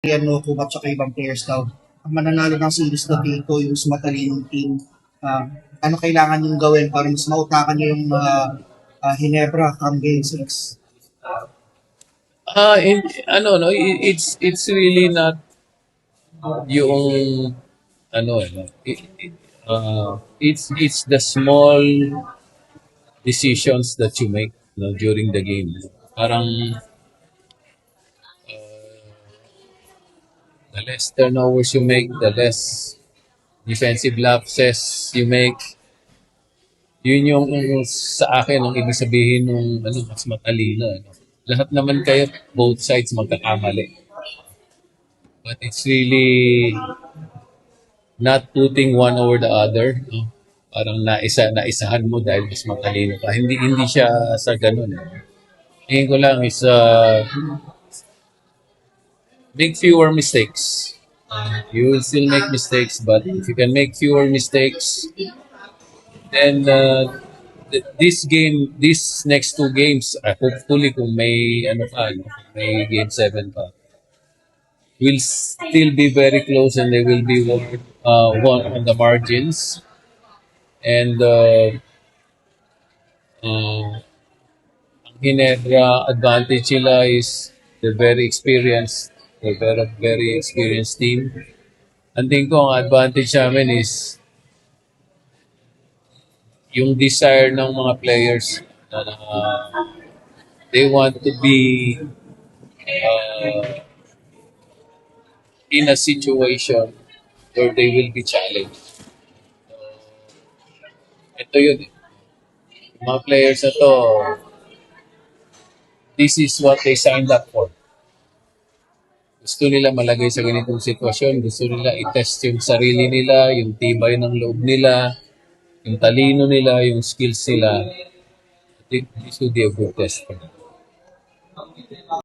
Noco at saka ibang players daw. Ang mananalo ng series na Pico, yung mas matalinong team. Ano kailangan yung gawin para mas mautakan nyo yung Hinebra come Game 6? No, it's really not yung ano it's the small decisions that you make, during the game. Parang the less turnovers you make, the less defensive lapses you make. Yun yung sa akin ang ibig sabihin ng mas matalino. Lahat naman kayo, both sides magkakamali. But it's really not putting one over the other. No? Parang naisahan mo dahil mas matalino ka. Hindi siya sa ganun. Tingin ko lang is make fewer mistakes. You will still make mistakes, but if you can make fewer mistakes, then this next two games, hopefully kung may may game 7 pa, will still be very close and they will be won on the margins. And ang Ginebra advantage nila is they're very experienced. They're very experienced team. Ang tingin ko ang advantage namin is yung desire ng mga players na they want to be in a situation where they will be challenged. Ito yun. Yung mga players na to, this is what they signed up for. Gusto nila malagay sa ganitong sitwasyon. Gusto nila i-test yung sarili nila, yung tibay ng loob nila, yung talino nila, yung skills nila. I think this will be a good test for them.